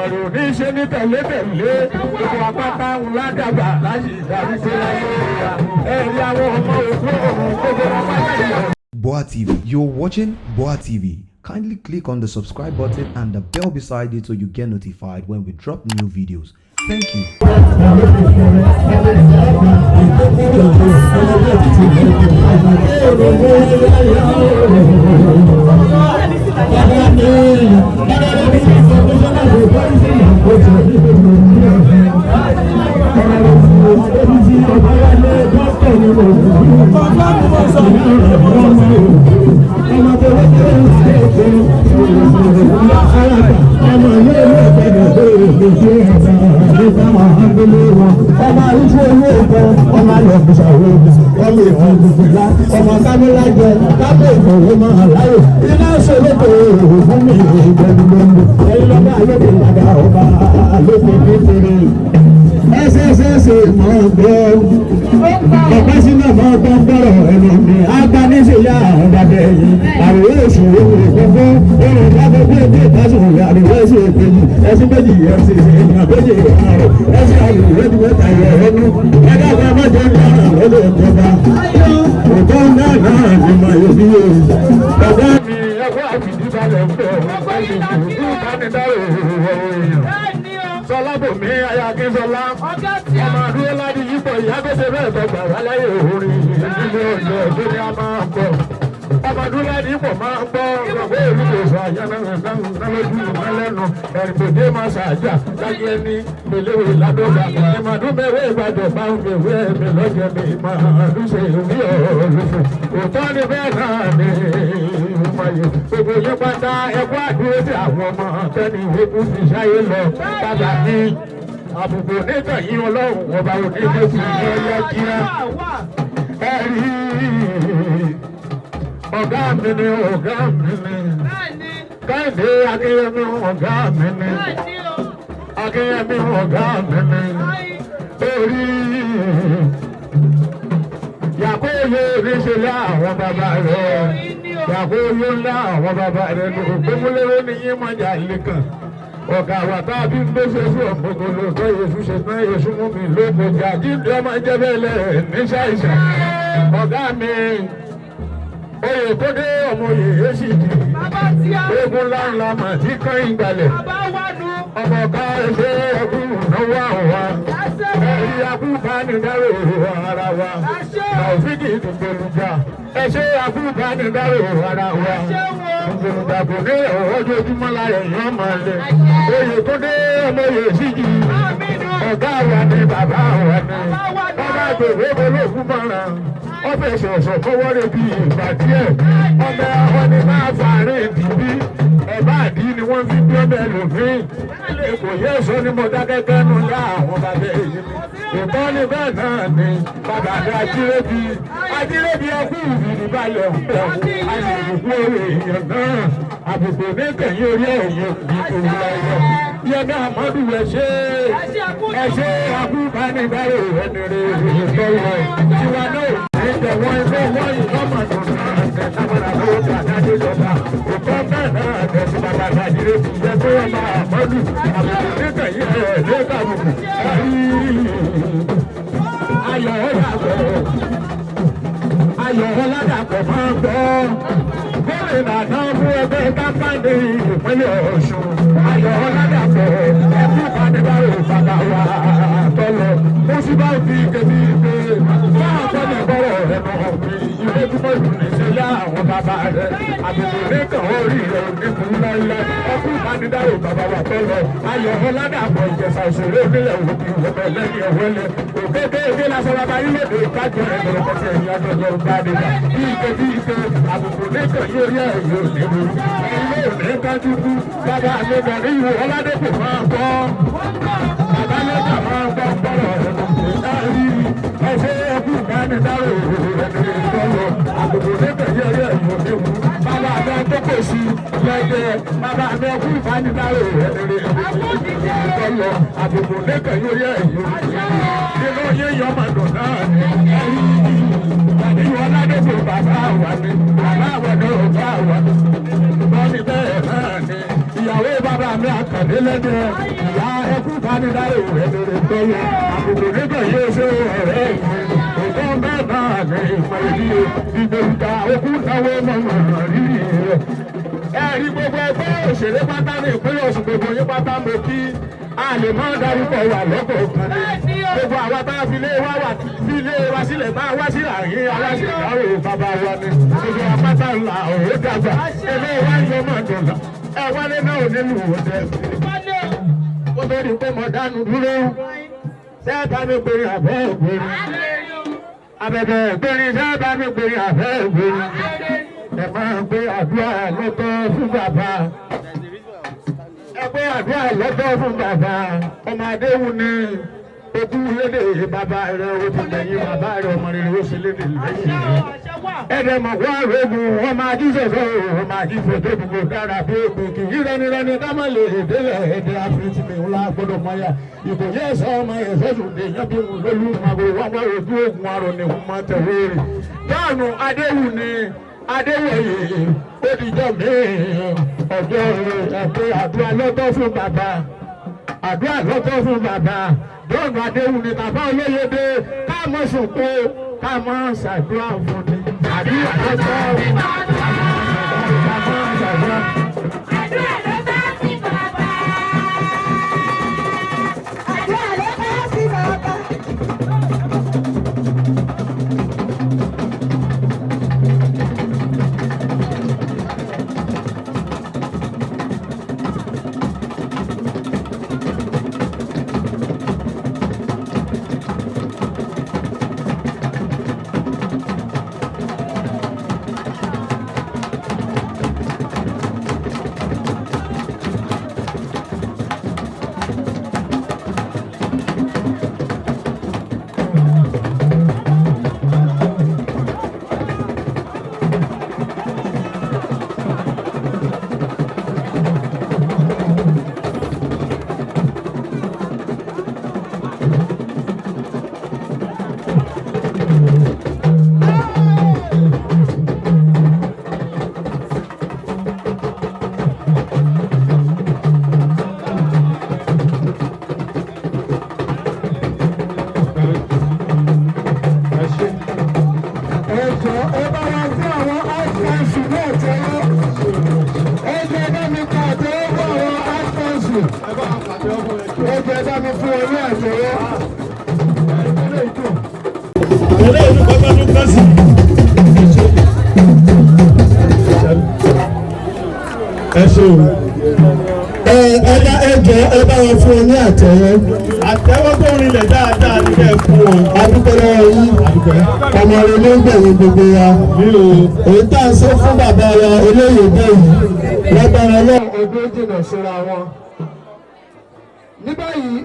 Èdùmàrè ò ní ṣe ní tẹ̀lé-tẹ̀lé gbogbo apáta ńlá dàgbà láti ìdàrúgbó láyé wa ẹ̀rí àwọn ọmọ òkú òun gbogbo wọn pátá ìyàwó. Boa TV. You're watching Boa TV. Kindly click on the subscribe button and the bell beside it so you get notified when we drop new videos. Thank you. ọmọ kábílá jẹ kábí ìfowó máa láyò iná ṣòlókò fún mi ìgbẹ́dúgbẹ́dú ẹ̀yin lọ́ba lókè ìlàgà ọba lókè kékeré ẹsẹsẹsẹ mọ̀ gbọ́ ọ̀pẹ́ sínú mọ̀ gbọ́ gbọ́rọ̀ ẹnu mi agbaníṣẹ́yà ọ̀dàdẹ yìí àríwé òṣèré gbogbo ẹ̀rọ lágbègbè èdè ìtàsùn àríwé ẹ̀sìn èkejì ẹ̀sìn méjì ẹ̀sìn èèyàn méjì ọ̀rọ̀ ẹ̀sìn àríwé ìdúgbẹ́ta ẹ̀rọ ẹ̀dá kan mọ́jọ́ ní ọ̀rọ̀ lọ́dọ̀ ìjọba òtọ́ náà ni mà yóò fi yé ọ̀gá mi ẹ̀kọ́ àfìdíbalẹ̀ ń bẹ̀ ọ̀gá ìdìbò ìbánidárò èèyàn sọlábòmí ayakínsọlá ọmọ àdúró láti yípo ìyágbèsè bẹ́ẹ̀ tọgbà wáláyé orin ìdílé ọjọ́ tó ní a máa ń bọ̀ ọmọ àdúró láti yípo máa ń bọ̀ ọgbẹ́ ìlú kò sọ àyànnà lọ́lọ́dún ìmọ̀lẹ́nu ẹ̀rìndòdé máa ṣàjà láyé ẹni pèléwé ládọ́gba ìmọ̀dúnmẹ́wé ìbàdàn bá ń gbèwé ẹ̀mí lọ́jọ́ mi máa lùsẹ̀ ìwé ọ̀lùfẹ̀ òótọ́ ni bẹ́ẹ̀ náà ni ìmọ̀ye gbogbo yín pátá ẹ̀kọ́ àdúró tí àwọn ọmọ tẹ́ni ìwékú fi ṣáyé lọ tábà ní àbùkù nígbà yín ọlọ́run ọba òní lóṣù ní ọyá kíá ẹ̀rí ọ̀gá mi ni ọ̀gá mi ni Kẹ́hìndé Akínyẹmí ọ̀gá mi ni Akínyẹmí ọ̀gá mi ni orí yàkóyè oníṣẹ́lẹ̀ àwọn bàbá rẹ̀ yàkóyè ńlá àwọn bàbá rẹ̀ ló gbómúlérè ní yín mọ̀jà lẹ́kàn ọ̀gá wa tá a bí ń gbé ṣoṣù ọ̀gbọ̀gbọ̀ tó Yéṣu ṣe tán Yéṣu mú mi lókojá jíǹde ọmọ jẹ́bẹ̀lẹ̀ ní ṣàìsàn ọ̀gá mi oyè tó dé ọmọ oyè èsì dì eégún ńláńlá mà tí kàn ń gbalẹ̀ ọmọ ká ẹsẹ̀ ẹkún náwó àwa ẹ̀rí akúbánidárò ara wa Taofiki Dùgbòlùjà ẹsẹ̀ akúbánidárò ara wa Dùgbòlùjà kò ní ojoojúmọ́ láyé yẹn máa lẹ̀ oyè tó dé ọmọ oyè èsì dì ọ̀gá wa ni bàbá wa ni bàbá gbèrè olóògùn mọ́ràn ọbẹ̀ ṣọ̀ṣọ̀ kọ́wọ́ rẹ̀ bí ìgbà díẹ̀ ọbẹ̀ àwọn ni máa fàárín ìdìbí ẹ̀bá àdí ni wọ́n fi bí ọbẹ̀ lòmíì kò yẹ èso ni mo dákẹ́kẹ́ nù yá àwọn bàbá èyí mi ìtọ́ ni bẹ́ẹ̀ náà ni bàbá mi Ajírébi ẹkú ìfìdíbalẹ̀ ń bẹ̀ àyẹ̀wò orí èèyàn náà àbùkù ní kẹ̀yìn orí èèyàn ìkòwò ẹ̀yọ yẹmi Amadu ẹṣẹ akúbánidárò ẹni rẹ̀ ìtọ́wọ́ tiwa náà ìjọwọ́ ilé wọ́n ìlọ́mọ̀ náà ẹ̀ẹ́dẹ́gbẹ̀rún àwọn ọ̀gá dájú lọ́ba òkọ́ bẹ́ẹ̀ náà tẹ̀sí bàbá Ajírébi jẹ́ tó yẹ máa Amadu àbùkù ní kẹ̀yìn ẹ̀ẹ́dẹ́gbẹ̀rún àbùkù ayọ̀ ọ̀làdàpọ̀ máa ń gbọ́ gómìnà náà fún ẹgbẹ́ kápáńdé ìpínlẹ̀ Ọ̀ṣun ayọ̀ ọ̀làdàpọ̀ ẹkú ìbánidárò bàbá wa tọ́lọ̀ mo sì bá fi kébí pé máa tọ́lẹ̀ bọ́rọ̀ ẹ̀nà mi ìwé túbọ̀ ìdùnnìṣẹ́lẹ̀ àwọn bàbá rẹ̀ àbùkù nìkan orí rẹ̀ onígun lọ́lẹ̀ ẹkú ìbánidárò bàbá wa tọ́lọ̀ ayọ̀ ọ̀làdàpọ̀ Ìjẹ̀ṣà òṣèré onílẹ̀ òkú ìwọ̀pẹ̀ lẹ́yìn ẹ̀wẹ́lẹ̀ òkèké lásán bàbá ilé ìdè kájọ ẹ̀dọ̀rọ̀ kẹsẹ̀ ẹ̀yìn àjọyọ̀ gbàdégbà bí ike àbùkù nìkan yóò rí ẹ̀yìn òníbu ẹ̀yìn òní kájú kú bàbá mi kàn ní ìwò ọ̀làdẹ́kù máa ń gbọ́ bàbá lẹ́jà máa ń gbọ́ gbọ́rọ̀ ẹ̀rí ẹ̀ṣẹ́ ẹkú ìbánidárò ẹ̀dọ̀rọ̀ àbùkù nìkan yóò rí ẹ̀yìn òníbu bàbá mi tó kò sí lẹ́gbẹ̀ẹ́ bàbá mi ẹkú ìbánidárò ẹ̀dọ̀rọ̀ àbùkù nìkan yóò rí ẹ̀yìn òníbu nínú yíyan mọ̀dùn náà ẹ̀rí ìwọ ládẹ́kùn bàbá wa ni bàbá wa ni ọ̀gá wa ni bọ́ni bẹ́ẹ̀ náà ni ìyàwó bàbá mi mi àkàndé lẹ́nu ìyá ẹkú fanidáró rẹ̀ lórí tọ́lọ́ àbùkù nígbà yóò ṣe ọ̀rẹ́ òkú bẹ́ẹ̀ náà ní ìmọ̀ ìdí ìgbòǹda òkú náwó mọ̀mọ́ rírì rẹ̀. ẹ̀rí gbogbo ẹgbẹ́ òṣèré pátá ní ìpínlẹ̀ Ọ̀ṣun gbogbo yín pátá mo kí a lè mọ́ dárúkọ wà lọ́kọ̀ọ̀kan ní gbogbo àwa tá a fi lé wa sílẹ̀ tá a wá sí àárín aláṣẹ ìdárò bàbá wa ni gbogbo apáta ńlá òwe dàgbà ẹgbẹ́ wa ń yọmọ dùnà ẹ wálé náà ò nílùú òde kó tó di pé mo dánu dúró sẹ́ẹ̀bà mi pèrè àbẹ́ ògbóni abẹ́bẹ́ pèrè sẹ́ẹ̀bà mi pèrè àbẹ́ ògbóni ẹ máa gbé àdúrà lọ́tọ̀ fún bàbá ẹ gbé àdúrà lọ́tọ̀ fún bàbá ọmọ adéhùn ni ojú lédè bàbá rẹ o ti lẹ́yìn bàbá rẹ ọmọ rẹ o sì lédè lẹ́yìn rẹ ẹ̀dẹ̀ mọ̀ wá rògùn wọ́n máa jí sọ̀sọ̀ wọ́n máa jí fòtò gbogbo dára bí egbò kì í rẹni ká má lè délẹ̀ ẹ̀dẹ̀ àfitìmí ńlá gbọ́dọ̀ mọ́yà ìbò yẹ ẹ̀sọ́ ọmọ ẹ̀sọ́ sùdè yẹn bí wọn lólu màbò wọn wá ojú ogun arọ ni wọn máa tẹ̀wé rè báànù adéhùn ni adéwòye odìjọ́ mi ọjọ́ ẹ̀pẹ́ àdúrà lọ́tọ̀ fún bàbá àdúrà lọ́tọ̀ fún bàbá dọ́ọ̀nù adéhùn ni bàbá olóyèdè ká mọ̀ sùnkú ká mọ̀ ṣàdúrà fún ni àdúrà lọ́tọ̀ fún bàbá ká mọ̀ ṣàdúrà. Àdúrà lọ́tọ̀ fún bàbá. Àdúrà lọ́tọ̀ fún bàbá. Ẹ bá wọn fún ọ ní àtẹ́wọ́. Àtẹ́wọ́ tó rinlẹ̀ dáadáa ní kẹ́ ẹ fún wọn. Adúpẹ́ lọ́wọ́ yín. Ọmọ rẹ ló ń gbẹ̀yìn gbogbo wa. Èyí tá à ń sọ fún bàbá wa olóyè bẹ́ẹ̀ yìí. Lọ́gbàrá náà ọdún jìnnà síra wọn. Ní báyìí.